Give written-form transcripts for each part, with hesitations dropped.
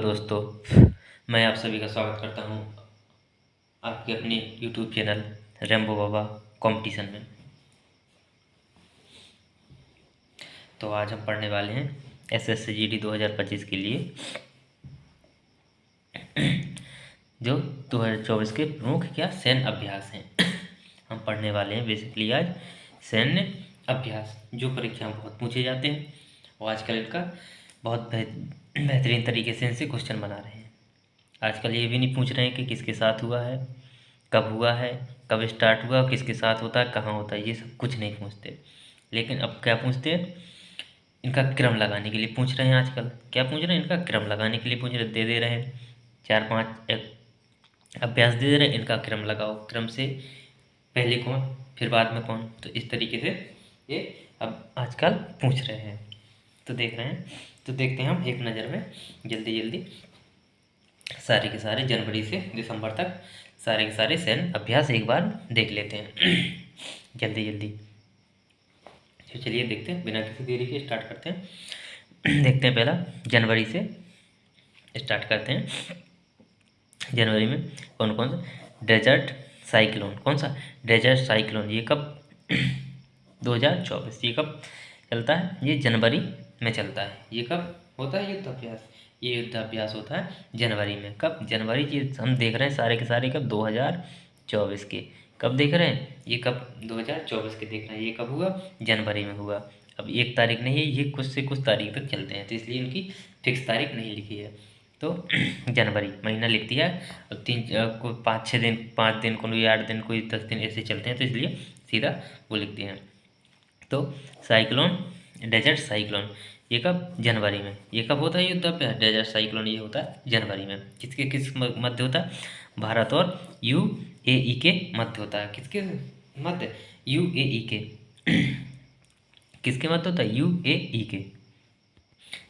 दोस्तों, मैं आप सभी का स्वागत करता हूं आपके अपने YouTube चैनल रेम्बो बाबा कंपटीशन में। तो आज हम पढ़ने वाले हैं SSC GD 2025 के लिए जो 2024 के प्रमुख सैन्य अभ्यास हैं। हम पढ़ने वाले हैं बेसिकली आज सैन्य अभ्यास, जो परीक्षा में बहुत पूछे जाते हैं और आजकल इनका बहुत बेहतरीन तरीके से इनसे क्वेश्चन बना रहे हैं। आजकल ये भी नहीं पूछ रहे हैं कि किसके साथ हुआ है, कब स्टार्ट हुआ, किसके साथ होता है, कहाँ होता है, ये सब कुछ नहीं पूछते। लेकिन अब क्या पूछते हैं, इनका क्रम लगाने के लिए पूछ रहे हैं। आजकल क्या पूछ रहे हैं, इनका क्रम लगाने के लिए पूछ रहे, दे रहे हैं 4-5 अभ्यास दे रहे हैं, इनका क्रम लगाओ, क्रम से पहले कौन फिर बाद में कौन। तो इस तरीके से ये अब आजकल पूछ रहे हैं। तो देख रहे हैं, तो देखते हैं हम एक नज़र में जल्दी सारे के सारे जनवरी से दिसंबर तक सारे के सारे सैन्य अभ्यास एक बार देख लेते हैं जल्दी। तो चलिए देखते हैं, बिना किसी देरी के स्टार्ट करते हैं। देखते हैं, पहला जनवरी से स्टार्ट करते हैं। जनवरी में कौन कौन सा डेजर्ट साइक्लोन, कौन सा डेजर्ट साइक्लोन, ये कब 2024, ये कब चलता है, ये जनवरी में चलता है। ये कब होता है युद्ध अभ्यास, ये युद्ध अभ्यास होता है जनवरी में। कब, जनवरी, ये हम देख रहे हैं सारे के सारे कब 2024 के। कब देख रहे हैं, ये कब 2024 के देख रहे हैं। ये कब हुआ, जनवरी में हुआ। अब एक तारीख नहीं है, ये कुछ से कुछ तारीख तक चलते हैं, तो इसलिए इनकी फिक्स तारीख नहीं लिखी है। तो जनवरी महीना लिख दिया है, और 5-6 दिन, 5 दिन, कोई 8 दिन, कोई 10 दिन ऐसे चलते हैं, तो इसलिए सीधा वो लिख दिए हैं। तो साइक्लोन, डेजर्ट साइक्लोन, ये कब, जनवरी में। ये कब होता है युद्ध अभ्यास, डेजर्ट साइक्लोन, ये होता है जनवरी में। किसके किस मध्य होता है, भारत और UAE के मध्य होता है। किसके मध्य, UAE के किसके मध्य होता है, UAE के।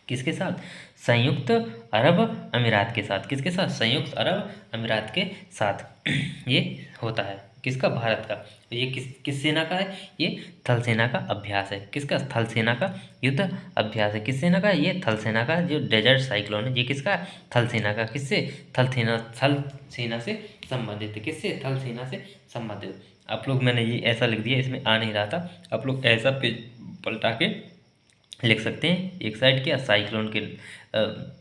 किसके साथ, संयुक्त अरब अमीरात के साथ। किसके साथ, संयुक्त अरब अमीरात के साथ ये होता है। किसका, भारत का। तो ये किस सेना का है, ये थल सेना का अभ्यास है। किसका, थल सेना का युद्ध अभ्यास है। किस सेना का, ये थल सेना का। जो डेजर्ट साइक्लोन है, ये किसका, थल सेना का। किससे, थल सेना से संबंधित है। किससे, थल सेना से संबंधित। आप लोग, मैंने ये ऐसा लिख दिया, इसमें आ नहीं रहा था, आप लोग ऐसा पेज पलटा के लिख सकते हैं। एक साइड क्या, साइक्लोन के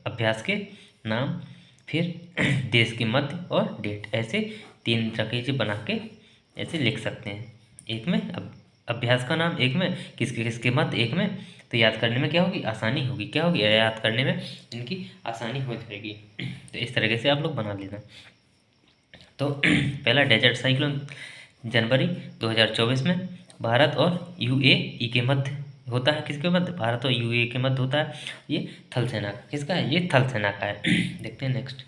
अभ्यास के नाम, फिर देश के मध्य और डेट, ऐसे 3 रकेजे बना के ऐसे लिख सकते हैं। एक में अभ्यास का नाम, एक में किसके किसके मध्य, एक में। तो याद करने में क्या होगी, आसानी होगी। क्या होगी, याद करने में इनकी आसानी हो जाएगी। तो इस तरीके से आप लोग बना लेना। तो पहला डेजर्ट साइक्लोन जनवरी 2024 में भारत और UAE के मध्य होता है। किसके मध्य, भारत और UAE के मध्य होता है। ये थल सेना का। किसका है, ये थल सेना का है। देखते हैं नेक्स्ट,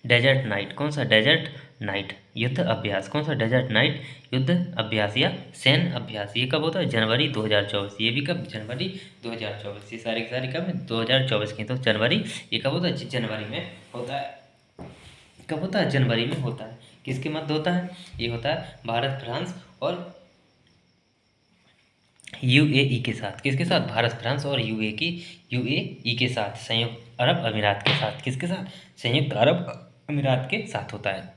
डेजर्ट नाइट, कौन सा, डेजर्ट नाइट युद्ध अभ्यास। कौन सा, डेजर्ट नाइट युद्ध अभ्यास या सैन्य अभ्यास। ये कब होता है, जनवरी 2024। ये भी कब, जनवरी 2024। ये सारे के सारे कब है, 2024 की। तो जनवरी, ये कब होता है, जनवरी में होता है। कब होता है, जनवरी में होता है। किसके मध्य होता है, ये होता है भारत, फ्रांस और UAE के साथ। किसके साथ, भारत, फ्रांस और UAE के साथ, संयुक्त अरब अमीरात के साथ। किसके साथ, संयुक्त अरब अमीरात के साथ होता है।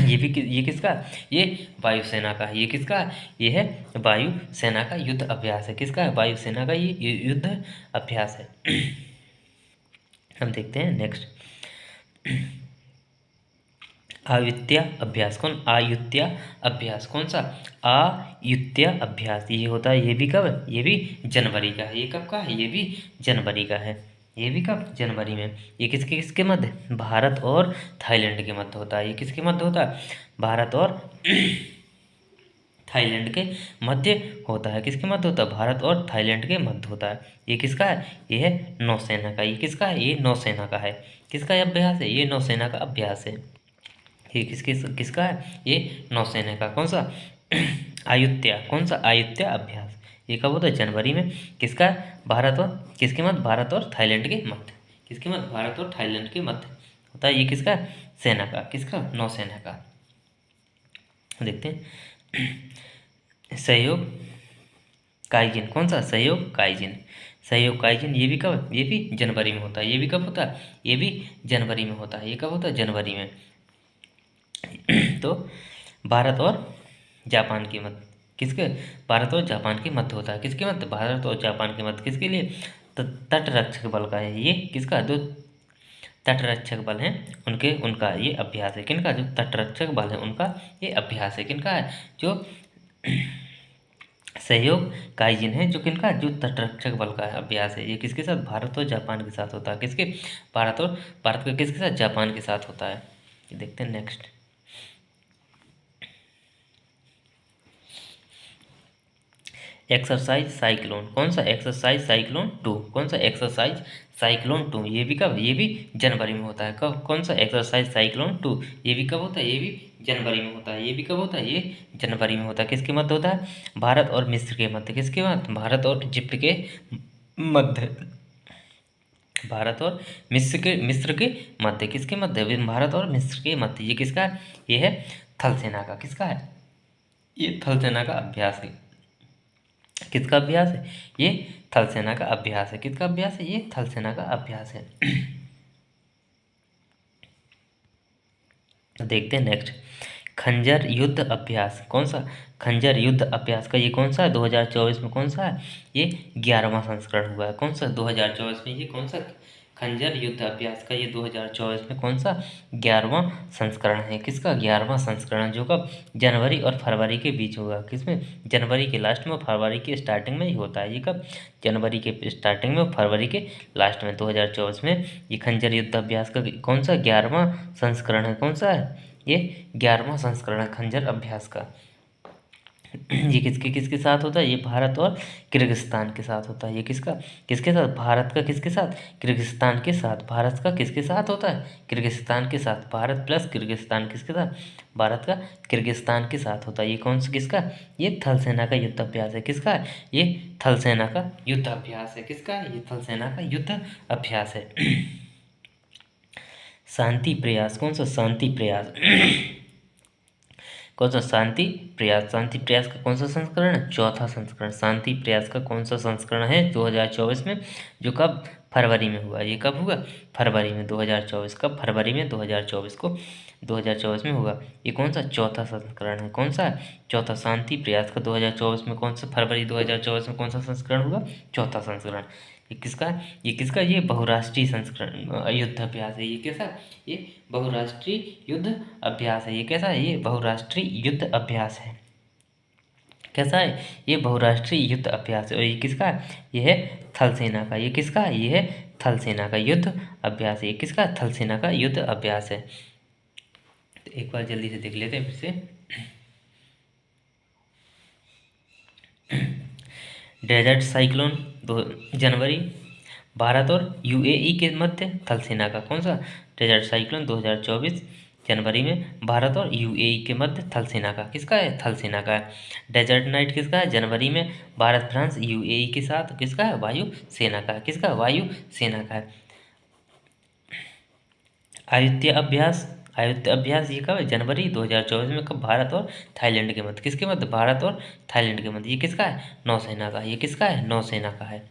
ये किसका, ये वायुसेना का। ये किसका, ये है वायुसेना का युद्ध अभ्यास है। किसका, वायुसेना का ये युद्ध अभ्यास है। हम देखते हैं नेक्स्ट, आयुत्या अभ्यास। कौन, आयुत्या अभ्यास, कौन सा, आयुत्या अभ्यास। ये होता है, ये भी कब है, ये भी जनवरी का है। ये कब का है, ये भी जनवरी का है। ये भी कब, जनवरी में। ये किसके किसके मध्य, भारत और थाईलैंड के मध्य होता है। ये किसके मध्य होता है, भारत और थाईलैंड के मध्य होता है। किसके मध्य होता है, भारत और थाईलैंड के मध्य होता है। ये किसका है, ये है नौसेना का। ये किसका है, ये नौसेना का है। किसका अभ्यास है, ये नौसेना का अभ्यास है। ये किसका है, ये नौसेना का। कौन सा, आयुत्या, कौन सा, आयुत्या अभ्यास। ये कब होता है, जनवरी में। किसका, भारत और किसके मध्य, भारत और थाईलैंड के मध्य। किसके मध्य, भारत और थाईलैंड के मध्य होता है। ये किसका, सेना का। किसका, नौसेना का। देखते हैं, सहयोग काईजिन कौन सा, सहयोग काईजिन, सहयोग काईजिन ये भी कब, ये भी जनवरी में होता है। ये भी कब होता है, ये भी जनवरी में होता है। ये कब होता है, जनवरी में। तो भारत और जापान के मध्य, किसके, भारत और जापान के मध्य होता है। किसके मध्य, भारत और जापान के मध्य। किसके लिए, तटरक्षक बल का है ये, किसका, जो तटरक्षक बल हैं उनके, उनका ये अभ्यास है। किनका, जो तटरक्षक बल है उनका ये अभ्यास है। किनका है, जो सहयोग काईजिन है, जो किनका, जो तटरक्षक बल का अभ्यास है। ये किसके साथ, भारत और जापान के साथ होता है। किसके, भारत का किसके साथ, जापान के साथ होता है। ये देखते हैं नेक्स्ट। एक्सरसाइज साइक्लोन कौन सा, एक्सरसाइज साइक्लोन 2, कौन सा, एक्सरसाइज साइक्लोन 2, ये भी कब, ये भी जनवरी में होता है। कब, कौन सा, एक्सरसाइज साइक्लोन 2, ये भी कब होता है, ये भी जनवरी में होता है। ये भी कब होता है, ये जनवरी में होता है। किसके मध्य होता है, भारत और मिस्र के मध्य। किसके मध्य, भारत और इजिप्ट के मध्य, भारत और मिस्र के मध्य। किसके मध्य, भारत और मिस्र के मध्य। ये किसका है, ये है थल सेना का। किसका है, ये थल सेना का अभ्यास है। किसका अभ्यास है, ये थल सेना का अभ्यास है। किसका अभ्यास है, ये थल सेना का अभ्यास है। तो देखते हैं नेक्स्ट, खंजर युद्ध अभ्यास कौन सा, खंजर युद्ध अभ्यास का ये कौन सा है, 2024 में कौन सा है, ये 11वां संस्करण हुआ है। कौन सा, 2024 में ये कौन सा, खंजर युद्ध अभ्यास का ये 2024 में कौन सा 11वां संस्करण है। किसका, 11वां संस्करण, जो कब, जनवरी और फरवरी के बीच होगा। किसमें, जनवरी के लास्ट में, फरवरी के स्टार्टिंग में ही होता है। ये कब, जनवरी के स्टार्टिंग में, फरवरी के लास्ट में, 2024 में ये खंजर युद्ध अभ्यास का कौन सा 11वां संस्करण है। कौन सा है, ये 11वां संस्करण है खंजर अभ्यास का। ये किसके किसके साथ होता है, ये भारत और किर्गिस्तान के साथ होता है। ये किसका, किसके साथ, भारत का किसके साथ, किर्गिस्तान के साथ। भारत का किसके साथ होता है, किर्गिस्तान के साथ। भारत प्लस किर्गिस्तान किसके साथ, भारत का किर्गिस्तान के साथ होता है। ये कौन सा, किसका, ये थल सेना का युद्ध अभ्यास है। किसका है, ये थल सेना का युद्ध अभ्यास है। किसका है, ये थल सेना का युद्ध अभ्यास है। शांति प्रयास कौन सा, शांति प्रयास कौन सा, शांति प्रयास, शांति प्रयास का कौन सा संस्करण है, चौथा संस्करण। शांति प्रयास का कौन सा संस्करण है 2024 में, जो कब, फरवरी में हुआ। ये कब हुआ, फरवरी में 2024, कब, फरवरी में 2024 को, 2024 में हुआ। ये कौन सा, चौथा संस्करण है। कौन सा, चौथा। शांति प्रयास का 2024 में कौन सा, फरवरी 2024 में कौन सा संस्करण हुआ, चौथा संस्करण। ये किसका, ये किसका, ये बहुराष्ट्रीय संस्करण युद्ध अभ्यास है। ये कैसा, ये बहुराष्ट्रीय युद्ध अभ्यास है। ये कैसा है, ये बहुराष्ट्रीय युद्ध अभ्यास है। कैसा है, ये बहुराष्ट्रीय युद्ध अभ्यास है। और ये किसका है, ये है थल सेना का। ये किसका है, ये है थल सेना का युद्ध अभ्यास है। ये किसका, थल सेना का युद्ध अभ्यास है। तो एक बार जल्दी से देख लेते हैं फिर से। डेजर्ट साइक्लोन, दो जनवरी, भारत और यूएई के मध्य थल सेना का कौन सा, डेजर्ट साइक्लोन 2024 जनवरी में, भारत और यूएई के मध्य थल सेना का। किसका है, थल सेना का है। डेजर्ट नाइट किसका है, जनवरी में, भारत फ्रांस यूएई के साथ। किसका है, वायु सेना का है। किसका, वायु सेना का है। आयुत्य अभ्यास, आयुत्य अभ्यास ये कब है, जनवरी 2024 में, कब, भारत और थाईलैंड के मध्य। किसके मध्य, भारत और थाईलैंड के मध्य। ये किसका है, नौसेना का। ये किसका है, नौसेना का है।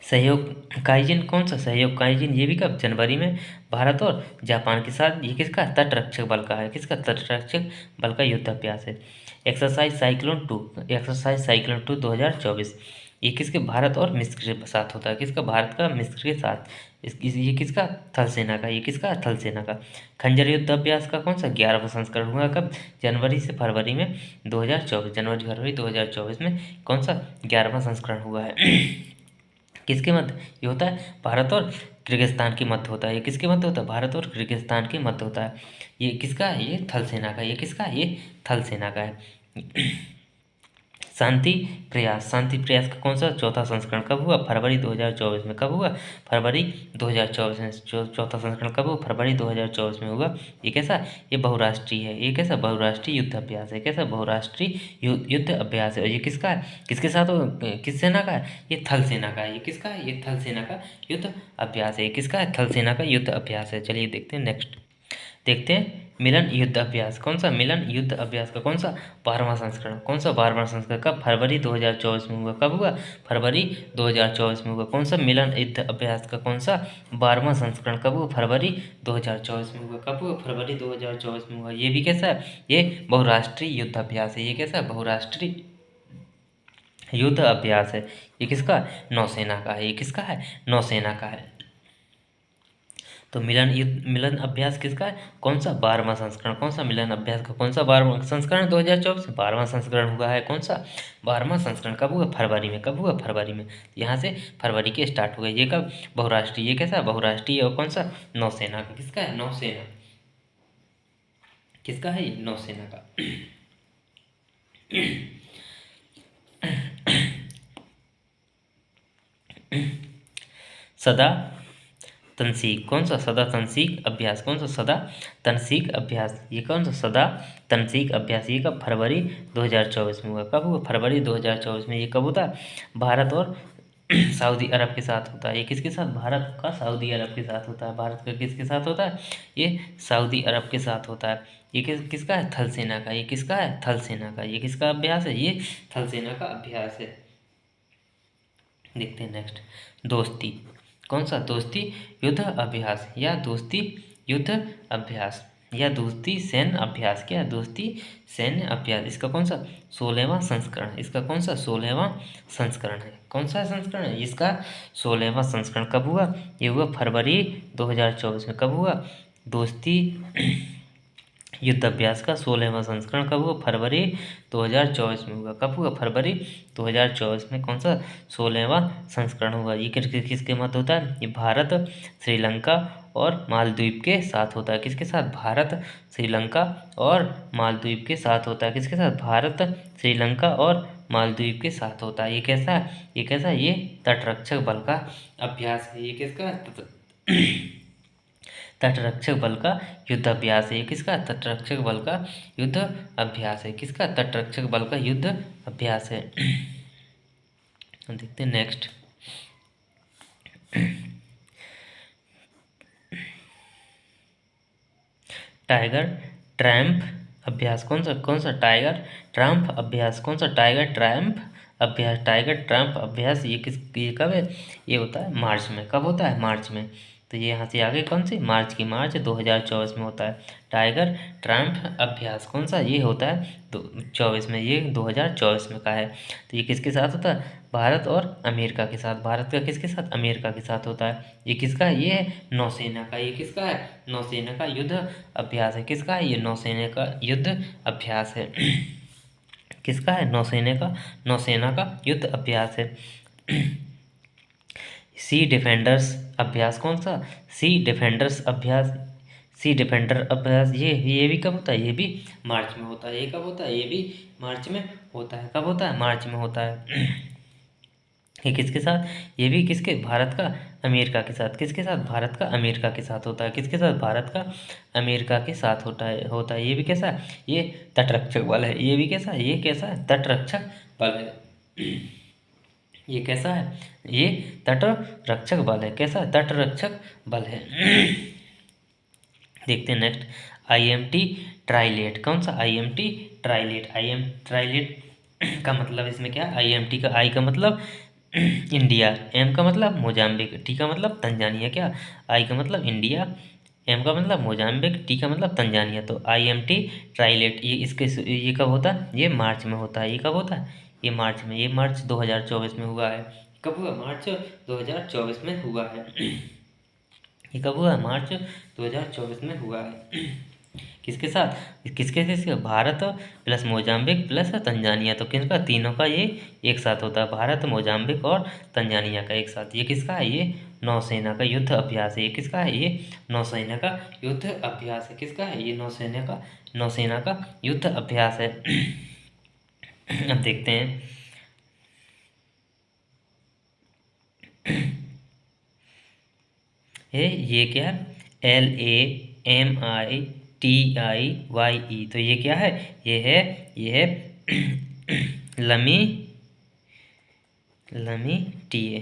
सहयोग काईजिन कौन सा, सहयोग काईजिन ये भी कब, जनवरी में, भारत और जापान के साथ। ये किसका, तटरक्षक बल का है। किसका, तटरक्षक बल का युद्धाभ्यास है। एक्सरसाइज साइक्लोन 2, एक्सरसाइज साइक्लोन 2 2024 ये किसके, भारत और मिस्र के साथ होता है। किसका, भारत का मिस्र के साथ। ये किसका, थल सेना का। ये किसका, थल सेना का। खंजर युद्ध अभ्यास का कौन सा 11वां संस्करण हुआ, कब, जनवरी से फरवरी में 2024, जनवरी फरवरी 2024 में कौन सा 11वां संस्करण हुआ है। किसके मध्य ये होता है, भारत और किर्गिस्तान के मध्य होता है। ये किसके मध्य होता है, भारत और किर्गिस्तान के मध्य होता है। ये किसका है, ये थल सेना का। ये किसका, ये थल सेना का है। शांति प्रयास, शांति प्रयास का कौन सा चौथा संस्करण कब हुआ, फरवरी 2024 में। कब हुआ, फरवरी 2024 में। चौथा संस्करण कब हुआ, फरवरी 2024 में हुआ। ये कैसा, ये बहुराष्ट्रीय है। ये कैसा, बहुराष्ट्रीय युद्ध अभ्यास है। कैसा, बहुराष्ट्रीय युद्ध अभ्यास है। और ये किसका है, किसके साथ हो, किस सेना का है, ये थल सेना का है। ये किसका है, ये थल सेना का युद्ध अभ्यास है। ये किसका है, थल सेना का युद्ध अभ्यास है। चलिए देखते हैं नेक्स्ट, देखते हैं मिलन युद्ध अभ्यास, कौन सा मिलन युद्ध अभ्यास का कौन सा 12वां संस्करण, कौन सा 12वां संस्करण कब फरवरी 2024 में हुआ, कब हुआ फरवरी 2024 में हुआ। कौन सा मिलन युद्ध अभ्यास का कौन सा 12वां संस्करण कब हुआ फरवरी 2024 में हुआ, कब हुआ फरवरी 2024 में हुआ। ये भी कैसा है, ये बहुराष्ट्रीय युद्ध अभ्यास है, ये कैसा है बहुराष्ट्रीय युद्ध अभ्यास है। ये किसका, नौसेना का है, ये किसका है नौसेना का है। तो मिलन अभ्यास किसका है, कौन सा 12वां संस्करण, कौन सा मिलन अभ्यास का कौन सा 12वां संस्करण 2024 में 12वां संस्करण हुआ है। कौन सा 12वां संस्करण कब हुआ फरवरी में, कब हुआ फरवरी में, यहाँ से फरवरी के स्टार्ट हुए। ये कब बहुराष्ट्रीय, ये कैसा बहुराष्ट्रीय और कौन सा नौसेना का, किसका है नौसेना, किसका है ये नौसेना का। सदा तनसीक, कौन सा सदा तनसीक अभ्यास, कौन सा सदा तनसीक अभ्यास, ये कौन सा सदा तनसीक अभ्यास, ये कब फरवरी 2024 में हुआ, कब हुआ फरवरी 2024 में। ये कब होता है, भारत और सऊदी अरब के साथ होता है। ये किसके साथ, भारत का सऊदी अरब के साथ होता है, भारत का किसके साथ होता है, ये सऊदी अरब के साथ होता है। ये किसका है, थल सेना का, ये किसका है थल सेना का, ये किसका अभ्यास है, ये थल सेना का अभ्यास है। देखते हैं नेक्स्ट, दोस्ती, कौन सा दोस्ती युद्ध अभ्यास या दोस्ती युद्ध अभ्यास या दोस्ती सैन्य अभ्यास, क्या दोस्ती सैन्य अभ्यास, इसका कौन सा 16वां संस्करण, इसका कौन सा 16वां संस्करण है, कौन सा संस्करण है, इसका 16वां संस्करण कब हुआ, ये हुआ फरवरी 2024 में। कब हुआ दोस्ती युद्ध अभ्यास का 16वां संस्करण कब हुआ फरवरी 2024 में हुआ, कब हुआ फरवरी 2024 में। कौन सा 16वां संस्करण हुआ। ये किसके मध्य होता है, ये भारत श्रीलंका और मालदीव के साथ होता है, किसके साथ, भारत श्रीलंका और मालदीव के साथ होता है, किसके साथ, भारत श्रीलंका और मालदीव के साथ होता है। ये कैसा है, ये कैसा है, ये तटरक्षक बल का अभ्यास है। ये किसका तटरक्षक बल का युद्ध अभ्यास है। ये किसका, तटरक्षक बल का युद्ध अभ्यास है, किसका, तटरक्षक बल का युद्ध अभ्यास है। देखते हैं नेक्स्ट, टाइगर ट्रायम्फ अभ्यास, कौन सा टाइगर ट्रायम्फ अभ्यास, कौन सा टाइगर ट्रायम्फ अभ्यास, टाइगर ट्रायम्फ अभ्यास ये कब है, ये होता है मार्च में। कब होता है, मार्च में। तो ये यहाँ से आगे कौन सी, मार्च 2024 में होता है टाइगर ट्रायम्फ अभ्यास। कौन सा, ये होता है 24 में, ये 2024 में का है। तो ये किसके साथ होता है, भारत और अमेरिका के साथ, भारत का किसके साथ, अमेरिका के साथ होता है। ये किसका है, ये है नौसेना का, ये किसका है नौसेना का युद्ध अभ्यास है, किसका है, ये नौसेना का युद्ध अभ्यास है। किसका है, नौसेना का युद्ध अभ्यास है। सी डिफेंडर्स अभ्यास, कौन सा सी डिफेंडर्स अभ्यास, सी डिफेंडर अभ्यास, ये भी कब होता है, ये भी मार्च में होता है। ये कब होता है, ये भी मार्च में होता है। कब होता है, मार्च में होता है। ये किसके साथ, ये भी किसके, भारत का अमेरिका के साथ, किसके साथ, भारत का अमेरिका के साथ होता है, किसके साथ, भारत का अमेरिका के साथ होता है। ये भी कैसा है, ये तटरक्षक बल है। ये भी कैसा है, ये कैसा है, तटरक्षक बल है। ये कैसा है, ये तटरक्षक बल है, कैसा तटरक्षक बल है। देखते हैं नेक्स्ट, IMT ट्राइलेट, कौन सा IMT ट्राइलेट, ट्राइलेट का मतलब इसमें क्या, IMT का आई का मतलब इंडिया, एम का मतलब मोजाम्बिक, टी का मतलब तंजानिया, क्या आई का मतलब इंडिया, एम का मतलब मोजाम्बिक, टी का मतलब तंजानिया। तो IMT ट्राइलेट ये कब होता है, ये मार्च में होता है। ये कब होता है, ये मार्च में, ये मार्च 2024 में हुआ है। कब हुआ, मार्च 2024 में हुआ है। ये कब हुआ, मार्च 2024 में हुआ है। किसके साथ, किसके Bharat plus Mozambique plus Tanzania. तो किसका, तीनों का ये एक साथ होता है, भारत मोजाम्बिक और तंजानिया का एक साथ। ये किसका है, ये नौसेना का युद्ध अभ्यास है। ये किसका है, ये नौसेना का युद्ध अभ्यास है। किसका है, ये नौसेना का युद्ध अभ्यास है। अब देखते हैं, ये क्या है, LAMITIYE। तो ये क्या है, ये है लमी टीए,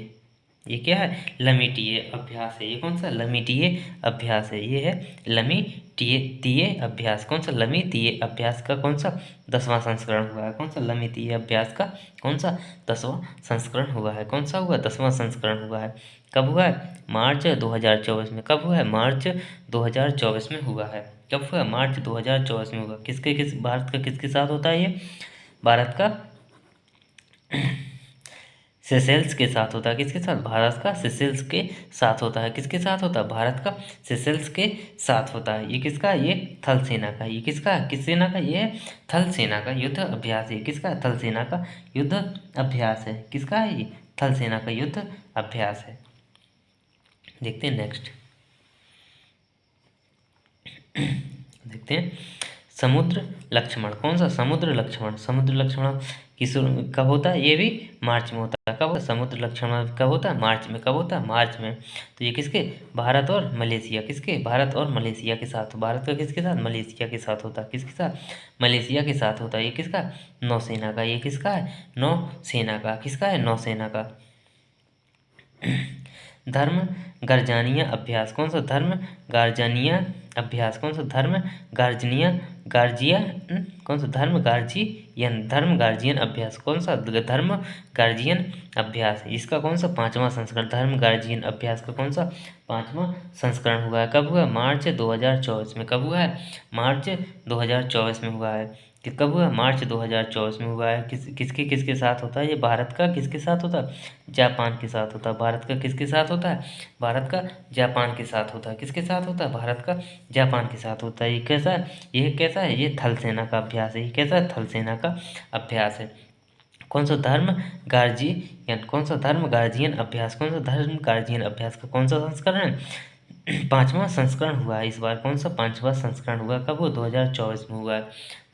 ये क्या है? लमिटीय अभ्यास है। ये कौन सा? लमिटीय अभ्यास है। ये है लमिटीय अभ्यास। कौन सा? लमितीय अभ्यास का कौन सा 10वां संस्करण हुआ है? कौन सा? लमितीय अभ्यास का कौन सा 10वां संस्करण हुआ है? कौन सा हुआ? 10वां संस्करण हुआ है। कब हुआ है? मार्च 2024 में। कब हुआ है? मार्च 2024 में हुआ है। कब हुआ? मार्च 2024 में हुआ। भारत का किसके साथ होता है ये? भारत का सेशेल्स के साथ होता है। किसके साथ? भारत का सेशेल्स के साथ होता है। किसके साथ होता है? भारत का सेशेल्स के साथ होता है। ये किसका? ये थल सेना का। ये किसका? किस सेना का? ये है थल सेना का युद्ध अभ्यास है। किसका? थल सेना का युद्ध अभ्यास है। किसका है ये? थल सेना का युद्ध अभ्यास है। देखते हैं नेक्स्ट। देखते हैं समुद्र लक्ष्मण। कौन सा? समुद्र लक्ष्मण। समुद्र लक्ष्मण किस कब होता है? ये भी मार्च में होता है। कब होता है? समुद्र लक्ष्मण कब होता है? मार्च में। कब होता है? मार्च में। तो ये किसके? भारत और मलेशिया। किसके? भारत और मलेशिया के साथ। भारत का किसके साथ? मलेशिया के साथ होता है। किसके साथ? मलेशिया के साथ होता है। ये किसका? नौसेना का। ये किसका है? नौसेना का। किसका है? नौसेना का। धर्म गर्जनीय अभ्यास। कौन सा? धर्म गार्जनीय अभ्यास। कौन सा? धर्म गार्जनीय गार्जियन। कौन सा? धर्म गार्जियन। धर्म गार्जियन अभ्यास। कौन सा? धर्म गार्जियन अभ्यास। इसका कौन सा 5वां संस्करण? धर्म गार्जियन अभ्यास का कौन सा 5वां संस्करण हुआ है? कब हुआ? मार्च 2024 में। कब हुआ है? मार्च 2024 में हुआ है। कि कब हुआ? मार्च 2024 में हुआ है। किसके साथ होता है ये? भारत का किसके साथ होता है? जापान के साथ होता है। भारत का किसके साथ होता है? भारत का जापान के साथ होता है। किसके साथ होता है? भारत का जापान के साथ होता है। ये कैसा है? ये कैसा है? ये थल सेना का अभ्यास है। ये कैसा है? थल सेना का अभ्यास है। कौन सा? धर्म गार्जियन। कौन सा? धर्म गार्जियन अभ्यास। कौन सा? धर्म गार्जियन अभ्यास का कौन सा संस्करण है? 5वां संस्करण हुआ है इस बार। कौन सा 5वां संस्करण हुआ? कब हुआ? 2024 में हुआ है।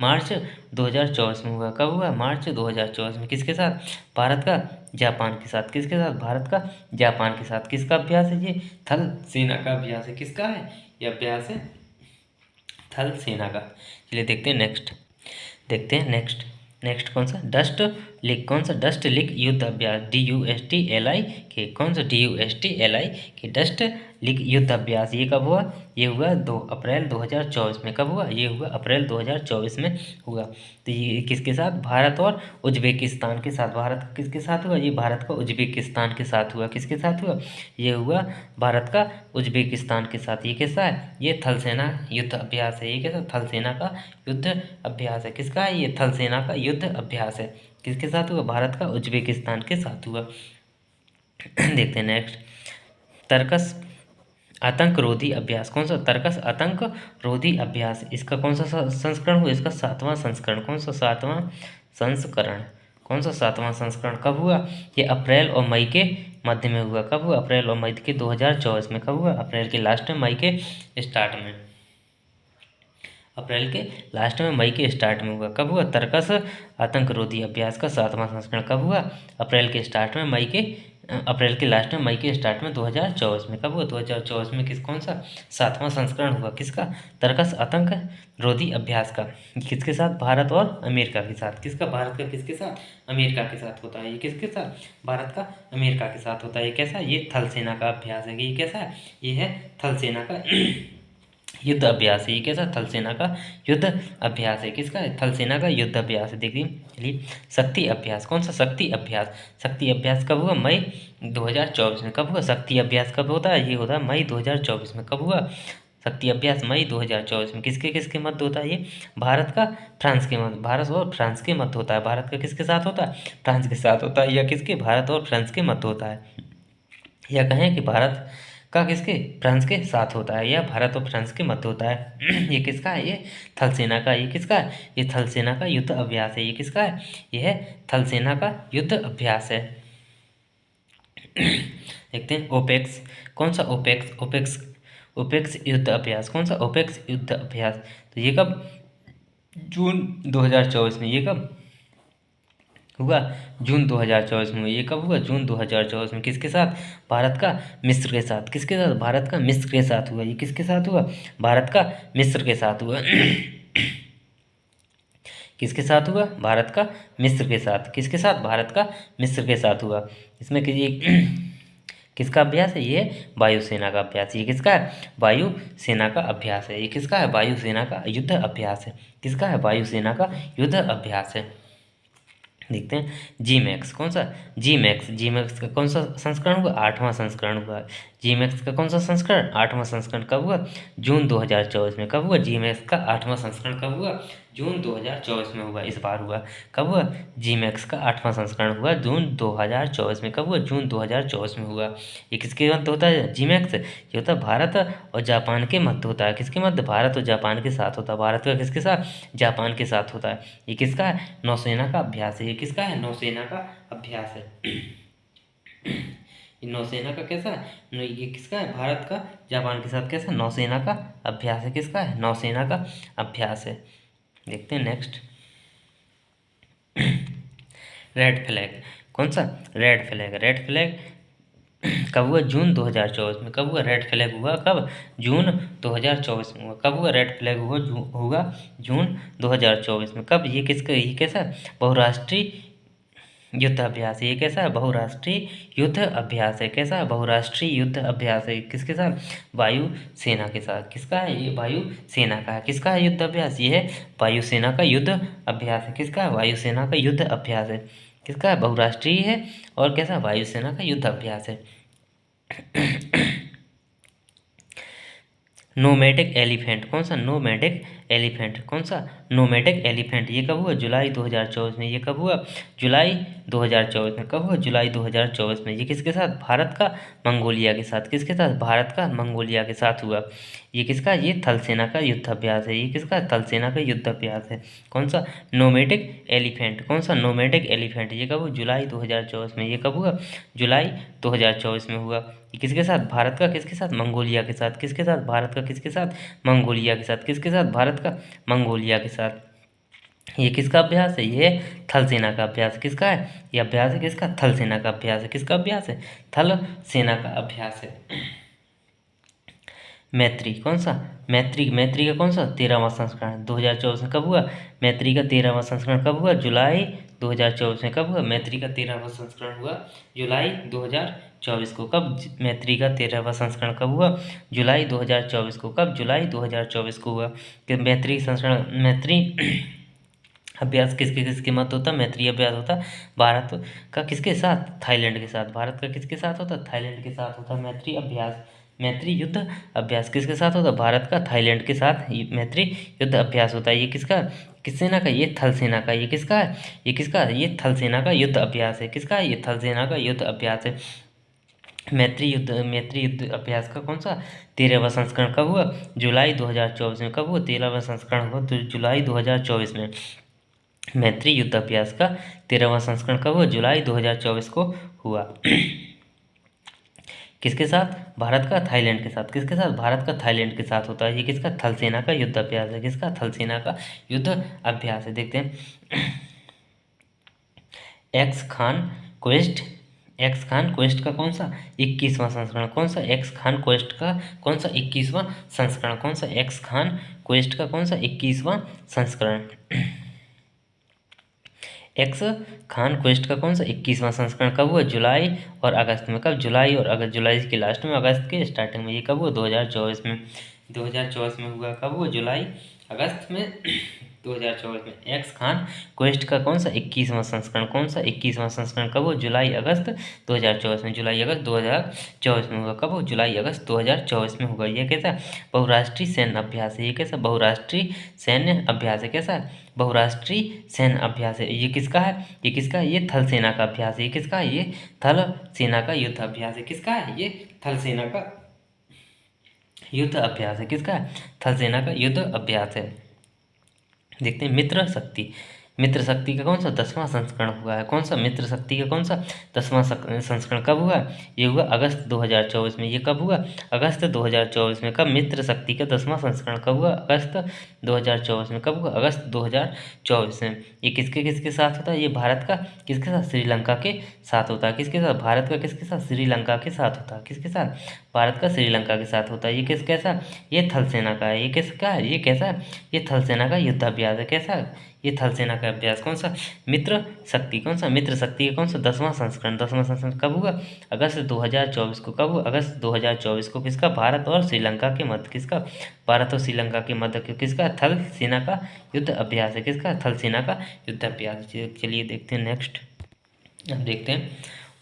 मार्च 2024 में हुआ। कब हुआ? मार्च 2024 में। किसके साथ? भारत का जापान के साथ। किसके साथ? भारत का जापान के साथ। किसका अभ्यास है ये? थल सेना का अभ्यास है। किसका है ये अभ्यास? है थल सेना का। चलिए देखते हैं नेक्स्ट। देखते हैं नेक्स्ट। नेक्स्ट कौन सा? डस्ट लिक। कौन सा? डस्ट लिक युद्ध अभ्यास। DUSTLI के। कौन सा? DUSTLI के डस्ट लिक युद्ध अभ्यास। ये कब हुआ? ये हुआ 2 अप्रैल 2024 में। कब हुआ? ये हुआ अप्रैल 2024 में हुआ। तो ये किसके साथ? भारत और उज्बेकिस्तान के साथ। भारत का किसके साथ हुआ? ये भारत का उज्बेकिस्तान के साथ हुआ। किसके साथ हुआ? ये हुआ भारत का उज्बेकिस्तान के साथ। ये कैसा है? ये थल सेना युद्ध अभ्यास है। ये कैसा? थल सेना का युद्ध अभ्यास है। किसका है? ये थल सेना का युद्ध अभ्यास है। किसके साथ हुआ? भारत का उज्बेकिस्तान के साथ हुआ। देखते हैं नेक्स्ट। तर्कस आतंक रोधी अभ्यास। कौन सा? तर्कस आतंक रोधी अभ्यास। इसका कौन सा संस्करण हुआ? इसका 7वां संस्करण। कौन सा? 7वां संस्करण। कौन सा 7वां संस्करण? कब हुआ? ये अप्रैल और मई के मध्य में हुआ। कब हुआ? अप्रैल और मई के 2024 में। कब हुआ? अप्रैल के लास्ट में, मई के स्टार्ट में। अप्रैल के लास्ट में, मई के स्टार्ट में हुआ। कब हुआ? तर्कस आतंकरोधी अभ्यास का 7वां संस्करण कब हुआ? अप्रैल के स्टार्ट में, अप्रैल के लास्ट में, मई के स्टार्ट में 2024 में। कब हुआ? 2024 में। कौन सा 7वां संस्करण हुआ? किसका? तर्कस आतंक रोधी अभ्यास का। किसके साथ? भारत और अमेरिका के साथ। किसका? भारत का किसके साथ? अमेरिका के साथ होता है। ये किसके साथ? भारत का अमेरिका के साथ होता है। ये कैसा? ये थल सेना का अभ्यास है। ये कैसा है? ये है थल सेना का युद्ध अभ्यास है। ये कैसा? थल सेना का युद्ध अभ्यास है। किसका है? थल सेना का युद्ध अभ्यास है। देखिए चलिए शक्ति अभ्यास। कौन सा? शक्ति अभ्यास। शक्ति अभ्यास कब हुआ? मई 2024 में। कब हुआ? शक्ति अभ्यास कब होता है? ये होता है मई 2024 में। कब हुआ? शक्ति अभ्यास मई 2024 में। किसके किसके मध्य होता है ये? भारत का फ्रांस के मध्य। भारत और फ्रांस के मध्य होता है। भारत का किसके साथ होता है? फ्रांस के साथ होता है। या किसके? भारत और फ्रांस के मध्य होता है। या कहें कि भारत का किसके? फ्रांस के साथ होता है, या भारत और फ्रांस के मध्य होता है। ये किसका है? ये थल सेना का। ये किसका है? ये थल सेना का युद्ध अभ्यास है। ये किसका है? ये है थल सेना का युद्ध अभ्यास है। देखते हैं ओपेक्स। कौन सा? ओपेक्स। ओपेक्स युद्ध अभ्यास। कौन सा? ओपेक्स युद्ध अभ्यास। तो ये कब? जून 2024 में। ये कब हुआ? जून 2024 में। ये कब हुआ? जून 2024 में। किसके साथ? भारत का मिस्र के साथ। किसके साथ? भारत का मिस्र के साथ हुआ। ये किसके साथ हुआ? भारत का मिस्र के साथ हुआ। किसके साथ हुआ? भारत का मिस्र के साथ। किसके साथ? भारत का मिस्र के साथ हुआ। इसमें किसी किसका अभ्यास है? ये वायुसेना का अभ्यास। ये किसका है? वायुसेना का अभ्यास है। ये किसका है? वायुसेना का युद्ध अभ्यास है। किसका है? वायुसेना का युद्ध अभ्यास है। देखते हैं जी मैक्स कौन सा? जी मैक्स का कौन सा संस्करण हुआ? 8वां संस्करण हुआ। जी मैक्स का कौन सा संस्करण? 8वां संस्करण कब हुआ? जून 2024 में। कब हुआ? जी मैक्स का 8वां संस्करण कब हुआ? जून 2024 में हुआ। इस बार हुआ। कब हुआ? जी मैक्स का 8वां संस्करण हुआ जून 2024 में। कब हुआ? जून 2024 में हुआ। ये किसके मध्य होता है? जी मैक्स ये होता है भारत और जापान के मध्य होता है। किसके मध्य? भारत और जापान के साथ होता है। भारत का किसके साथ? जापान के साथ होता है। ये किसका है? नौसेना का अभ्यास है। ये किसका है? नौसेना का अभ्यास है। ये नौसेना का कैसा है? ये किसका है? भारत का जापान के साथ कैसा? नौसेना का अभ्यास है। किसका है? नौसेना का अभ्यास है। देखते हैं नेक्स्ट। रेड फ्लैग कौन सा? रेड फ्लैग कब हुआ? जून 2024 में। कब हुआ? रेड फ्लैग हुआ कब? जून 2024 में हुआ। कब हुआ? रेड फ्लैग होगा जून 2024 में। कब? ये किसका? ये कैसा? बहुराष्ट्रीय युद्ध अभ्यास है। ये कैसा है? बहुराष्ट्रीय युद्ध अभ्यास है। कैसा? बहुराष्ट्रीय युद्ध अभ्यास है। किसके साथ? वायु सेना के साथ। किसका है? ये वायु सेना का है। किसका है युद्ध अभ्यास? ये है वायुसेना का युद्ध अभ्यास है। किसका है? वायुसेना का युद्ध अभ्यास है। किसका है? बहुराष्ट्रीय है और कैसा? वायुसेना का युद्ध अभ्यास है। नोमैडिक एलिफेंट कौन सा? नोमैडिक एलिफेंट कौन सा? Nomadic elephant. ये कब हुआ? जुलाई 2024 में। ये कब हुआ? जुलाई 2024 में। कब हुआ? जुलाई 2024 में। ये किसके साथ? भारत का मंगोलिया के साथ। किसके साथ? भारत का मंगोलिया के साथ हुआ। ये किसका? ये थल सेना का युद्ध अभ्यास है। ये किसका? थल सेना का युद्ध अभ्यास है। कौन सा? Nomadic elephant. कौन सा? Nomadic elephant. ये कब हुआ? जुलाई 2024 में। ये कब हुआ? जुलाई 2024 में हुआ। ये किसके साथ? भारत का किसके साथ? मंगोलिया के साथ। किसके साथ? भारत का किसके साथ? मंगोलिया के साथ। किसके साथ? भारत का मंगोलिया के साथ। ये किसका अभ्यास है? ये थल सेना का अभ्यास। किसका है? ये अभ्यास है किसका? थल सेना का अभ्यास है। किसका अभ्यास है? थल सेना का अभ्यास है। मैत्री कौन सा? मैत्री का कौन सा? 13वां संस्करण 2024 में। कब हुआ? मैत्री का 13वां संस्करण कब हुआ? जुलाई 2024 में। कब हुआ? मैत्री का 13वां संस्करण हुआ जुलाई 2024 को। कब? मैत्री का 13वां संस्करण कब हुआ? जुलाई 2024 को। कब? जुलाई 2024 को हुआ। कि मैत्री संस्करण मैत्री अभ्यास किसके किसके मत होता? मैत्री अभ्यास होता भारत का किसके साथ? थाईलैंड के साथ। भारत का किसके साथ होता? थाईलैंड के साथ होता मैत्री अभ्यास। मैत्री युद्ध अभ्यास किसके साथ होता? भारत का थाईलैंड के साथ मैत्री युद्ध अभ्यास होता है। ये किसका? किस सेना का? ये थल सेना का। ये किसका है? ये किसका? ये थल सेना का युद्ध अभ्यास है। किसका? ये थल सेना का युद्ध अभ्यास है। मैत्री युद्ध अभ्यास का कौन सा? 13वां संस्करण कब हुआ? जुलाई 2024 में। कब हुआ? 13वां संस्करण हुआ तो जुलाई 2024 में। मैत्री युद्ध अभ्यास का 13वां संस्करण कब हुआ? जुलाई 2024 को हुआ। किसके साथ? भारत का थाईलैंड के साथ। किसके साथ? भारत का थाईलैंड के साथ होता है। ये किसका? थल सेना का युद्ध अभ्यास है। किसका? थल सेना का युद्ध अभ्यास है। देखते हैं एक्स खान क्वेस्ट का कौन सा? 21वां संस्करण। कौन सा? एक्स खान क्वेस्ट का कौन सा? 21वां संस्करण। कौन सा? एक्स खान क्वेस्ट का कौन सा? 21वां संस्करण। एक्स खान क्वेस्ट का कौन सा? 21वां संस्करण कब हुआ? जुलाई और अगस्त में। कब? जुलाई और अगस्त। जुलाई के लास्ट में, अगस्त के स्टार्टिंग में। ये कब हुआ? 2024 में। 2024 में हुआ। कब हुआ? जुलाई अगस्त में 2024 में। एक्स खान क्वेस्ट का कौन सा? 21वां संस्करण। कौन सा? 21वां संस्करण कब हुआ? जुलाई अगस्त 2024 में। जुलाई अगस्त 2024 में हुआ। कब हुआ? जुलाई अगस्त 2024 में हुआ। ये कैसा? बहुराष्ट्रीय सैन्य अभ्यास है। ये कैसा? बहुराष्ट्रीय सैन्य अभ्यास है। कैसा? बहुराष्ट्रीय सैन्य अभ्यास है। ये किसका है? ये किसका? ये थल सेना का अभ्यास है। ये किसका? ये थल सेना का युद्ध अभ्यास है। किसका है? ये थल सेना का युद्ध अभ्यास है। किसका? थल सेना का युद्ध अभ्यास है। देखते हैं मित्र शक्ति का कौन सा? 10वां संस्करण हुआ है। कौन सा? मित्र शक्ति का कौन सा? 10वां संस्करण कब हुआ? ये हुआ अगस्त 2024 में। ये कब हुआ? अगस्त 2024 में। कब? मित्र शक्ति का 10वां संस्करण कब हुआ? अगस्त 2024 में। कब हुआ? अगस्त 2024 में। ये किसके किसके साथ होता है? ये भारत का किसके साथ? श्रीलंका के साथ होता है। किसके साथ? भारत का किसके साथ? श्रीलंका के साथ होता है। किसके साथ? भारत का श्रीलंका के साथ होता है। ये कैसा? ये थल सेना का है। ये किसका है? ये कैसा? ये थल सेना का युद्ध अभ्यास है। कैसा? ये थल सेना का अभ्यास। कौन सा? मित्र शक्ति। कौन सा? मित्र शक्ति का कौन सा? 10वां संस्करण। 10वां संस्करण कब हुआ? अगस्त 2024 को। कब हुआ? अगस्त 2024 को। किसका? भारत और श्रीलंका के मध्य। किसका? भारत और श्रीलंका के मध्य किसका? थल सेना का युद्ध अभ्यास है। किसका? थल सेना का युद्ध अभ्यास। चलिए देखते हैं नेक्स्ट। अब देखते हैं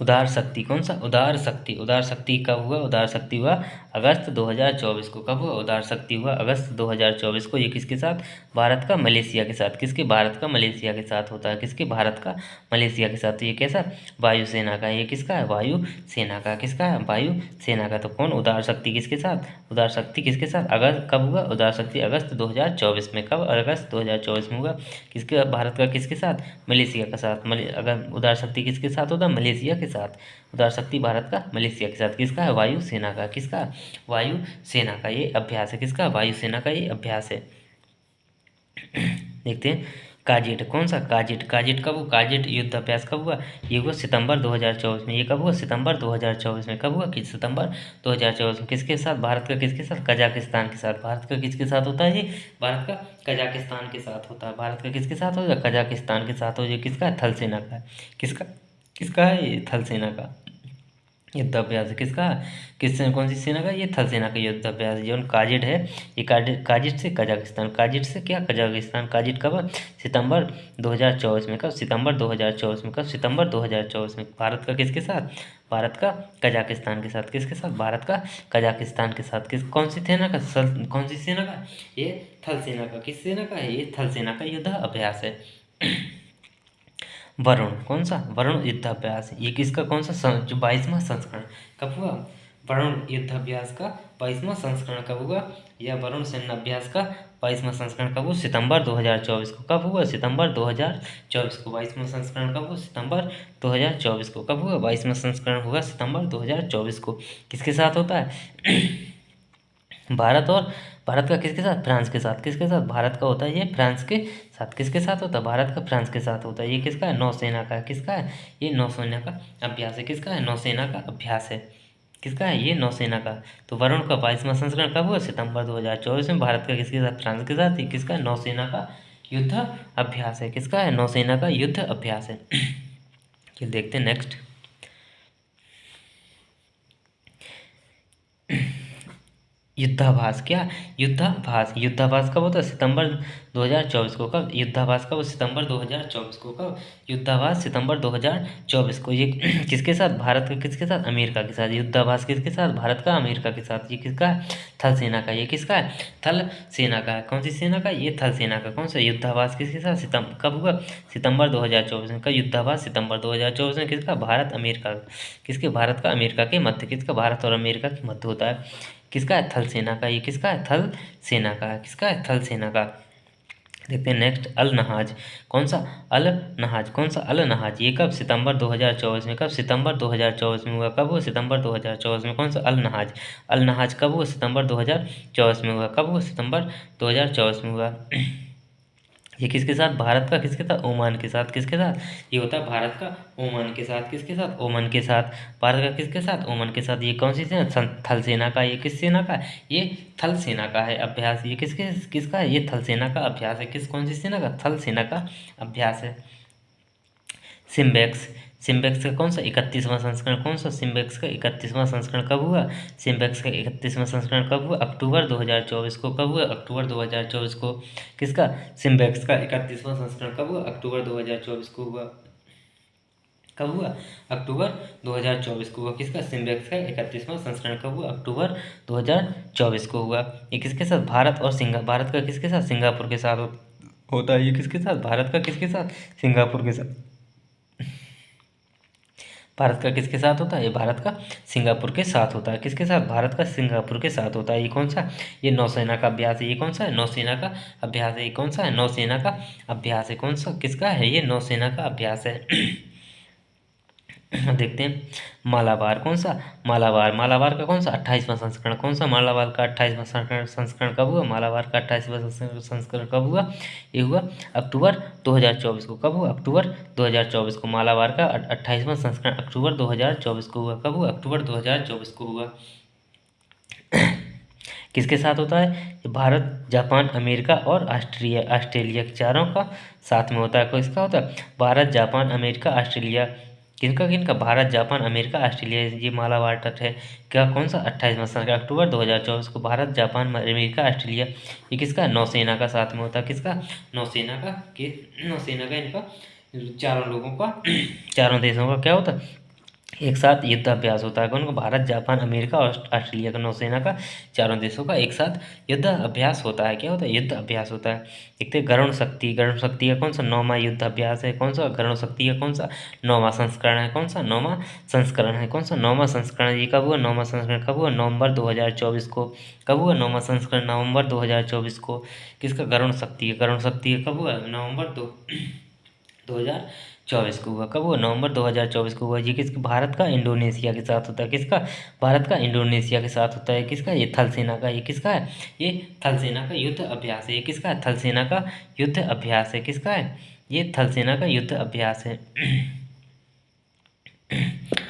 उदार शक्ति। कौन सा? उदार शक्ति। उदार शक्ति कब हुआ? उदार शक्ति हुआ अगस्त 2024 को। कब हुआ? उदार शक्ति हुआ अगस्त 2024 को। ये किसके साथ? भारत का मलेशिया के साथ। किसके? भारत का मलेशिया के साथ होता है। किसके? भारत का मलेशिया के साथ। तो ये कैसा? वायुसेना का। ये किसका है? वायु सेना का। किसका है? वायु सेना का। तो कौन? उदार शक्ति किसके साथ? उदार शक्ति किसके साथ? अगस्त कब हुआ? उदार शक्ति अगस्त 2024 में। कब? अगस्त 2024 में हुआ। किसके? भारत का किसके साथ? मलेशिया के साथ। अगर उदार शक्ति किसके साथ होता? मलेशिया के साथ। उदार शक्ति भारत का मलेशिया के साथ। किसका है? वायु सेना का। किसका? वायु सेना का ये अभ्यास है। किसका? वायु सेना का ये अभ्यास है। देखते हैं काजिट। कौन सा? काजिट। काजिट कब हुआ? काजिट युद्ध अभ्यास कब हुआ? ये हुआ सितंबर 2024 में। ये कब हुआ? सितंबर 2024 में। कब हुआ? कि सितंबर 2024 में। किसके साथ? भारत का किसके साथ? कजाकिस्तान के साथ। भारत का किसके साथ होता है? ये भारत का कजाकिस्तान के साथ होता है। भारत का किसके साथ होगा? कजाकिस्तान के साथ हो। ये किसका है? थल सेना का है। किसका? किसका है? ये थल सेना का युद्ध अभ्यास है। किसका? किस कौन सी सेना का? ये थल सेना का युद्ध अभ्यास। जो काजिट है ये काजिट से कजाकिस्तान। काजिट से क्या? कजाकिस्तान। काजिट कब? सितंबर 2024 में। कब? सितंबर 2024 में। कब? सितंबर 2024 में। भारत का किसके साथ? भारत का कजाकिस्तान के साथ। किसके साथ? भारत का कजाकिस्तान के साथ। किस कौन सी सेना का? कौन सी सेना का? ये थल सेना का। किस सेना का है? ये थल सेना का युद्ध अभ्यास है। वरुण। कौन सा? वरुण युद्धाभ्यास। ये किसका? कौन सा? जो 22वां संस्करण। कब हुआ? वरुण युद्धाभ्यास का 22वां संस्करण कब हुआ? या वरुण सेनाभ्यास का 22वां संस्करण कब हुआ? सितंबर 2024 को। कब हुआ? सितंबर 2024 को। 22वां संस्करण कब हुआ? सितंबर 2024 को। कब हुआ? 22वां संस्करण हुआ सितंबर 2024 को। किसके साथ होता है? भारत और भारत का किसके साथ? फ्रांस के साथ। किसके साथ? भारत का होता है ये फ्रांस के साथ। किसके साथ होता है? भारत का फ्रांस के साथ होता है। ये किसका है? नौसेना का है। किसका है? ये नौसेना का अभ्यास है। किसका है? नौसेना का अभ्यास है। किसका है? ये नौसेना का। तो वरुण का 22वां संस्करण कब हुआ? सितंबर 2024 में। भारत का किसके साथ? फ्रांस के साथ। ये किसका है? नौसेना का युद्ध अभ्यास है। किसका है? नौसेना का युद्ध अभ्यास है। चलिए देखते हैं नेक्स्ट। युद्धाभास। क्या? युद्धाभास। युद्धाभास कब होता है? सितंबर 2024 को। कब? युद्धाभास कब? सितंबर 2024 को। कब? युद्धाभास सितंबर 2024 को। ये किसके साथ? भारत का किसके साथ? अमेरिका के साथ। युद्धाभास किसके साथ? भारत का अमेरिका के साथ। ये किसका है? थल सेना का। ये किसका है? थल सेना का है। कौन सी सेना का? ये थल सेना का। कौन सा? युद्धाभास किसके साथ? कब हुआ? सितंबर 2024 में। का युद्धाभास सितंबर 2024 में। किसका? भारत अमेरिका। किसके? भारत का अमेरिका के मध्य। किसका? भारत और अमेरिका के मध्य होता है। किसका है? थल सेना का। ये किसका है? थल सेना का है। किसका है? थल सेना का। देखते हैं नेक्स्ट। अल नहाज। कौन सा? अल नहाज। कौन सा? अल नहाज। ये कब? सितंबर 2024 में। कब? सितंबर 2024 में हुआ। कब हुआ? सितंबर 2024 में। कौन सा? अल नहाज। अल नहाज कब हुआ? सितंबर 2024 में हुआ। कब हुआ? सितंबर 2024 में हुआ। ये किसके साथ? भारत का किसके साथ? ओमान के साथ। किसके साथ? ये होता है भारत का ओमान के साथ। किसके साथ? ओमान के साथ। भारत का किसके साथ? ओमान के साथ। ये कौन सी सेना? थल सेना का। ये किस सेना का? ये थल सेना का है अभ्यास। ये किसका है? ये थल सेना का अभ्यास है। कौन सी सेना का? थल सेना का अभ्यास है। सिम्बेक्स। सिम्बेक्स का कौन सा? 31वां संस्करण। कौन सा? सिम्बेक्स का 31वां संस्करण कब हुआ? सिम्बेक्स का 31वां संस्करण कब हुआ? अक्टूबर 2024 को। कब हुआ? अक्टूबर 2024 को। किसका? सिम्बेक्स का 31वां संस्करण कब हुआ? अक्टूबर 2024 को हुआ। कब हुआ? अक्टूबर 2024 को हुआ। किसका? सिम्बेक्स का 31वां संस्करण कब हुआ? अक्टूबर 2024 को हुआ। ये किसके साथ? भारत और भारत का किसके साथ? सिंगापुर के साथ होता है। ये किसके साथ? भारत का किसके साथ? सिंगापुर के साथ। भारत का किसके साथ होता है? ये भारत का सिंगापुर के साथ होता है। किसके साथ? भारत का सिंगापुर के साथ होता है। ये कौन सा? ये नौसेना का अभ्यास है। ये कौन सा है? नौसेना का अभ्यास है। ये कौन सा है? नौसेना का अभ्यास है। कौन सा? किसका है? ये नौसेना का अभ्यास है। देखते हैं मालाबार। कौन सा? मालाबार। मालाबार का कौन सा? 28वां संस्करण। कौन सा? मालाबार का 28वां संस्करण कब हुआ? मालाबार का 28वां संस्करण कब हुआ? ये हुआ अक्टूबर 2024 को। कब हुआ? अक्टूबर 2024 को। मालाबार का 28वां संस्करण अक्टूबर 2024 को हुआ। कब हुआ? अक्टूबर 2024 को हुआ। किसके साथ होता है? भारत, जापान, अमेरिका और ऑस्ट्रेलिया के चारों का साथ में होता है। किसका होता है? Bharat, Japan, America, Australia. किनका किनका? Bharat, Japan, America, Australia. ये मालाबार तट है। क्या कौन सा? 28वां संस्करण अक्टूबर 2024 को भारत, जापान, अमेरिका, ऑस्ट्रेलिया। ये किसका? नौसेना का साथ में होता है। किसका? नौसेना का। नौसेना का इनका चारों लोगों का चारों देशों का क्या होता है? एक साथ युद्ध अभ्यास होता है। कौन का? भारत, जापान, अमेरिका और ऑस्ट्रेलिया का नौसेना का चारों देशों का एक साथ युद्ध अभ्यास होता है। क्या होता है? युद्ध अभ्यास होता है। देखते हैं गरुण शक्ति। गरुण शक्ति का कौन सा? 9वां युद्ध अभ्यास है। कौन सा? गरुण शक्ति का कौन सा? 9वां संस्करण है। कौन सा? 9वां संस्करण है। कौन सा? 9वां संस्करण। ये कब हुआ? 9वां संस्करण कब हुआ? नवंबर 2024 को। कब हुआ 9वां संस्करण? नवंबर 2024 को। किसका? गरुण शक्ति है। गरुण शक्ति कब हुआ? नवंबर 2024 को हुआ। कब हुआ? नवंबर 2024 को हुआ। ये किसका? भारत का इंडोनेशिया के साथ होता है। किसका? भारत का इंडोनेशिया के साथ होता है। किसका? ये थल सेना का। ये किसका है? ये थल सेना का युद्ध अभ्यास है। ये किसका है? थल सेना का युद्ध अभ्यास है। किसका है? ये थल सेना का युद्ध अभ्यास है।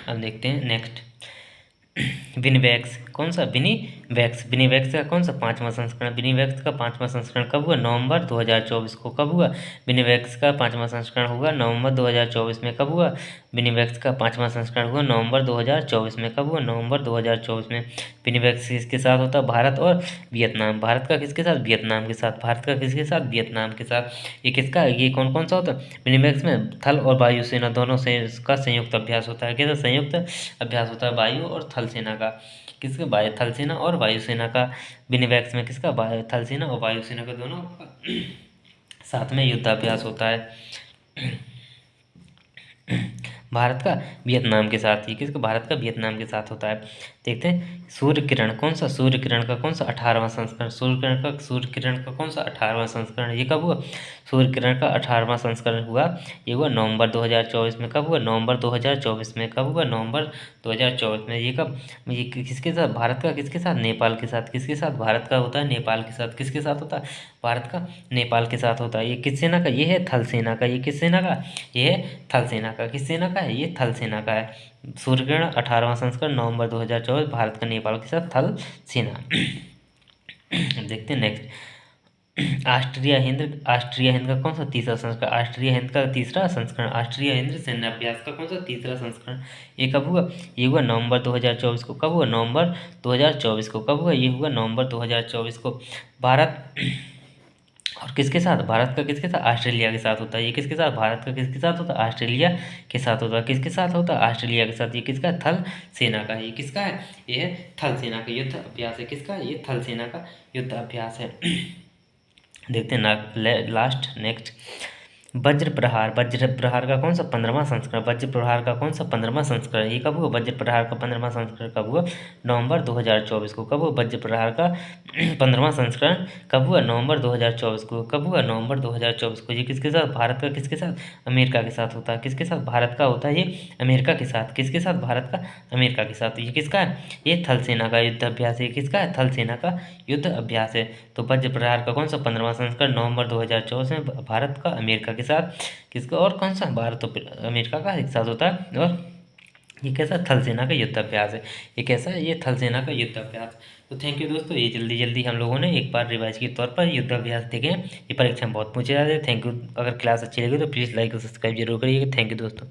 अब देखते हैं नेक्स्ट। विनिवैक्स। कौन सा? विनिवैक्स। विनिवैक्स का कौन सा? 5वां संस्करण। विनिवैक्स का 5वां संस्करण कब हुआ? नवंबर 2024 को। कब हुआ? विनिवैक्स का 5वां संस्करण हुआ नवंबर 2024 में। कब हुआ? विनिवैक्स का 5वां संस्करण हुआ नवंबर 2024 में। कब हुआ? नवंबर 2024 में। विनिवैक्स किसके साथ होता है? भारत और वियतनाम। भारत का किसके साथ? वियतनाम के साथ। भारत का किसके साथ? वियतनाम के साथ। ये किसका है? ये कौन कौन सा होता है? विनिवैक्स में थल और वायुसेना दोनों से का संयुक्त अभ्यास होता है। कैसा? संयुक्त अभ्यास होता है वायु और थल सेना का। किसका? वायु थल सेना और वायुसेना का। विनिवैक्स में किसका? थल सेना और वायुसेना का दोनों का साथ में युद्धाभ्यास होता है। भारत का वियतनाम के साथ। ये किसका? भारत का वियतनाम के साथ होता है। देखते हैं सूर्य किरण। कौन सा? सूर्य किरण का कौन सा? 18वां संस्करण। सूर्य किरण का कौन सा? 18वां संस्करण। ये कब हुआ? सूर्य किरण का 18वां संस्करण हुआ। ये हुआ नवंबर 2024 में। कब हुआ? नवंबर 2024 में। कब हुआ? नवंबर 2024 में। ये कब? ये किसके साथ? भारत का किसके साथ? नेपाल के साथ। किसके साथ? भारत का होता है नेपाल के साथ। किसके साथ होता है? भारत का नेपाल के साथ होता है। ये किस सेना का? ये है थल सेना का। ये किस सेना का? ये है थल सेना का। किस सेना का है? ये थल सेना का है। सूर्यग्रहण 18वां संस्करण नवंबर 2024 भारत का नेपाल के साथ थल सेना। देखते हैं नेक्स्ट। ऑस्ट्रिया हिंद का कौन सा? तीसरा संस्करण। ऑस्ट्रिया हिंद का तीसरा संस्करण। ऑस्ट्रिया हिंद सैन्याभ्यास का कौन सा? तीसरा संस्करण। ये कब हुआ? ये हुआ नवंबर 2024 को। कब हुआ? नवंबर 2024 को। कब हुआ? ये हुआ नवंबर 2024 को। भारत और किसके साथ? भारत का किसके साथ? ऑस्ट्रेलिया के साथ होता है। ये किसके साथ? भारत का किसके साथ होता है? ऑस्ट्रेलिया के साथ होता है। किसके साथ होता है? ऑस्ट्रेलिया के साथ। ये किसका? थल सेना का है। ये किसका है? ये है थल सेना का युद्ध अभ्यास है। किसका? ये थल सेना का युद्ध अभ्यास है। देखते हैं ना लास्ट नेक्स्ट। वज्र प्रहार। वज्र प्रहार का कौन सा? 15वां संस्करण। वज्र प्रहार का कौन सा? 15वां संस्करण। ये कब हुआ? वज्र प्रहार का 15वां संस्करण कब हुआ? नवंबर 2024 को। कब हुआ? वज्र प्रहार का 15वां संस्करण कब हुआ? नवंबर 2024 को। कब हुआ? नवंबर 2024 को। ये किसके साथ? भारत का किसके साथ? अमेरिका के साथ होता है। किसके साथ? भारत का होता है ये अमेरिका के साथ। किसके साथ? भारत का अमेरिका के साथ। ये किसका है? ये थल सेना का युद्ध अभ्यास है। किसका है? थल सेना का युद्ध अभ्यास है। तो वज्र प्रहार का कौन सा? 15वां संस्करण नवंबर 2024 में भारत का अमेरिका के साथ। किसका? और कौन सा? भारत और अमेरिका का एक साथ होता है। और ये कैसा? थल सेना का युद्ध अभ्यास है। ये कैसा है? ये थल सेना का युद्ध अभ्यास। तो थैंक यू दोस्तों। ये जल्दी जल्दी हम लोगों ने एक बार रिवाइज के तौर पर युद्ध अभ्यास देखे हैं। ये परीक्षा में बहुत पूछे जाते हैं। Thank you. अगर क्लास अच्छी लगी तो प्लीज़ लाइक और सब्सक्राइब जरूर करिएगा। थैंक यू दोस्तों।